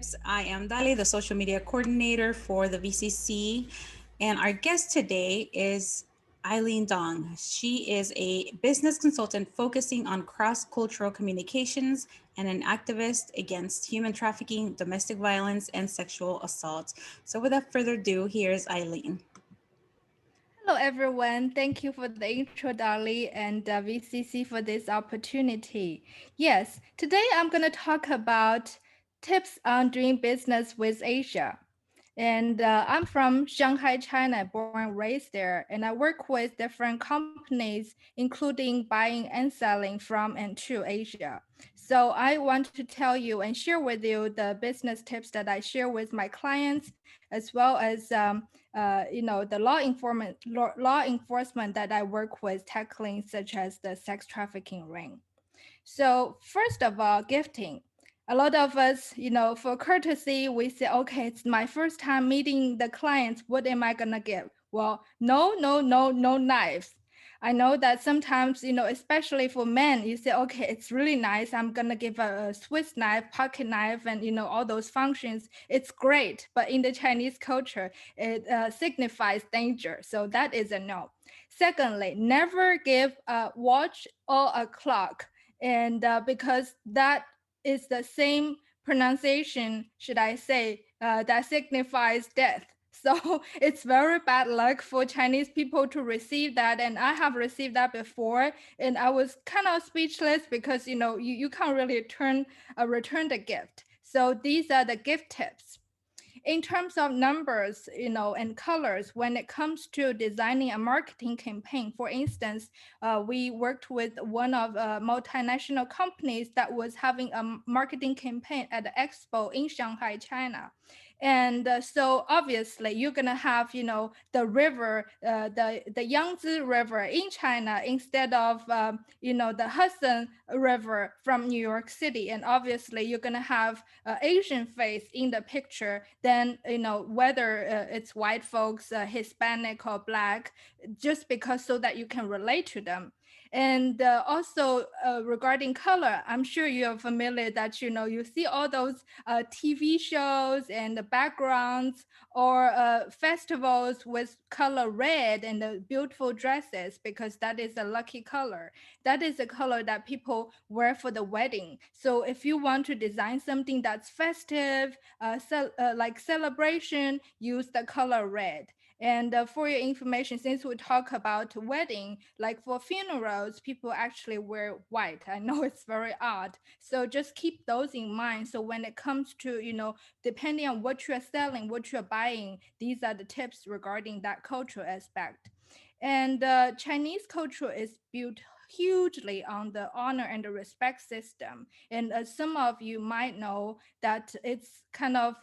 Tips. I am Dali, the social media coordinator for the VCC. And our guest today is Eileen Dong. She is a business consultant focusing on cross cultural communications and an activist against human trafficking, domestic violence, and sexual assault. So, without further ado, here's Eileen. Hello, everyone. Thank you for the intro, Dolly, and VCC for this opportunity. Yes, today I'm going to talk about tips on doing business with Asia. And I'm from Shanghai, China, born and raised there. And I work with different companies, including buying and selling from and to Asia. So I want to tell you and share with you the business tips that I share with my clients, as well as the law enforcement that I work with tackling, such as the sex trafficking ring. So first of all, gifting. A lot of us, for courtesy, we say, okay, it's my first time meeting the clients. What am I gonna give? Well, no, no, no, no knives. I know that sometimes, especially for men, you say, okay, it's really nice. I'm gonna give a Swiss knife, pocket knife, and all those functions. It's great, but in the Chinese culture, it signifies danger. So that is a no. Secondly, never give a watch or a clock, and because that is the same pronunciation, should I say, that signifies death. So it's very bad luck for Chinese people to receive that. And I have received that before. And I was kind of speechless because, you can't really return the gift. So these are the gift tips. In terms of numbers, and colors, when it comes to designing a marketing campaign, for instance, we worked with one of multinational companies that was having a marketing campaign at the expo in Shanghai, China. And so obviously you're gonna have, the river, the Yangtze River in China instead of, the Hudson River from New York City. And obviously you're gonna have Asian face in the picture. Then whether it's white folks, Hispanic or black, just because so that you can relate to them. And also regarding color, I'm sure you're familiar that you see all those TV shows and the backgrounds or festivals with color red and the beautiful dresses, because that is a lucky color. That is a color that people wear for the wedding. So if you want to design something that's festive, like celebration, use the color red. And for your information, since we talk about wedding, like for funerals, people actually wear white. I know it's very odd. So just keep those in mind. So when it comes to, depending on what you're selling, what you're buying, these are the tips regarding that cultural aspect. And Chinese culture is built hugely on the honor and the respect system. And as some of you might know, that it's kind of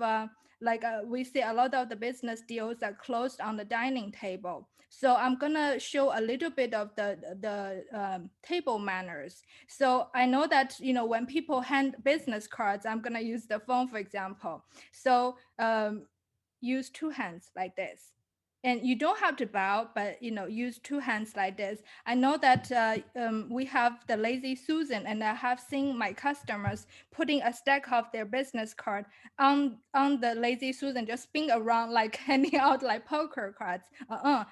like we see a lot of the business deals are closed on the dining table. So I'm gonna show a little bit of the table manners. So I know that when people hand business cards, I'm gonna use the phone for example. So use two hands like this, and you don't have to bow, but use two hands like this. I know that we have the lazy Susan, and I have seen my customers putting a stack of their business card on the lazy Susan, just spin around like handing out like poker cards.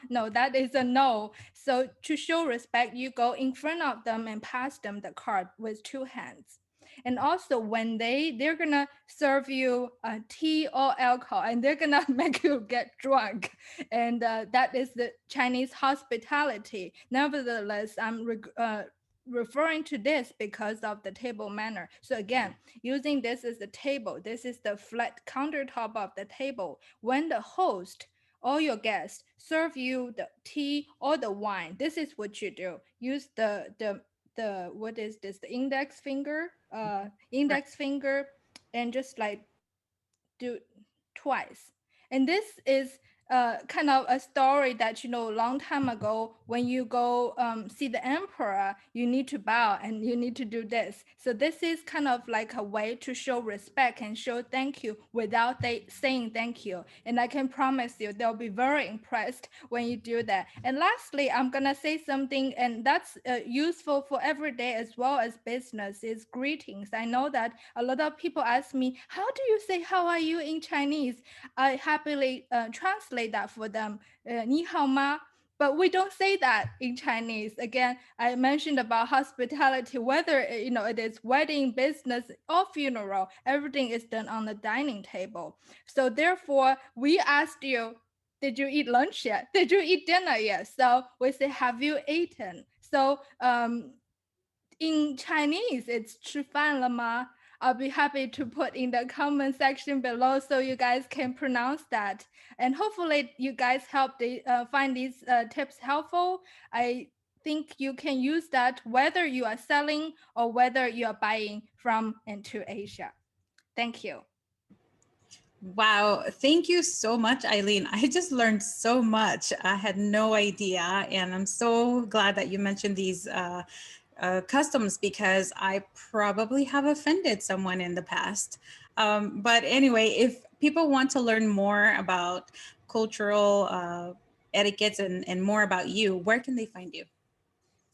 No, that is a no. So to show respect, you go in front of them and pass them the card with two hands. And also when they're gonna serve you tea or alcohol, and they're gonna make you get drunk, and that is the Chinese hospitality. Nevertheless, referring to this because of the table manner. So again, using this as the table, this is the flat countertop of the table. When the host or your guest serve you the tea or the wine, this is what you do. Use the what is this? The Right. index finger, and just like do twice. And this is kind of a story that long time ago, when you go see the emperor, you need to bow and you need to do this. So this is kind of like a way to show respect and show thank you without they saying thank you. And I can promise you they'll be very impressed when you do that. And lastly, I'm gonna say something, and that's useful for every day as well as business, is greetings. I know that a lot of people ask me, how do you say how are you in Chinese? I happily translate that for them. 你好吗? But we don't say that in Chinese. Again, I mentioned about hospitality, whether it is wedding, business, or funeral, everything is done on the dining table. So therefore, we asked you, did you eat lunch yet? Did you eat dinner yet? So we say, have you eaten? So in Chinese, it's 吃饭了吗? I'll be happy to put in the comment section below so you guys can pronounce that. And hopefully you guys find these tips helpful. I think you can use that whether you are selling or whether you are buying from and to Asia. Thank you. Wow. Thank you so much, Eileen. I just learned so much. I had no idea. And I'm so glad that you mentioned these customs, because I probably have offended someone in the past. But anyway, if people want to learn more about cultural etiquettes and more about you, where can they find you?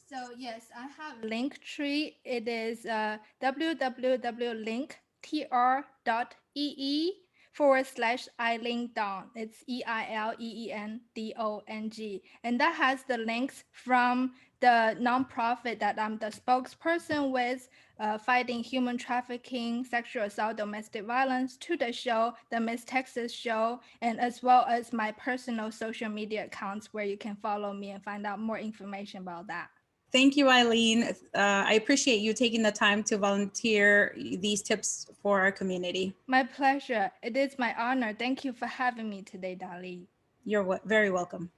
So yes, I have Linktree. It is www.linktr.ee/Eileen Dong. It's EILEENDONG. And that has the links from the nonprofit that I'm the spokesperson with, fighting human trafficking, sexual assault, domestic violence, to the show, the Miss Texas show, and as well as my personal social media accounts where you can follow me and find out more information about that. Thank you, Eileen. I appreciate you taking the time to volunteer these tips for our community. My pleasure. It is my honor. Thank you for having me today, Dali. You're very welcome.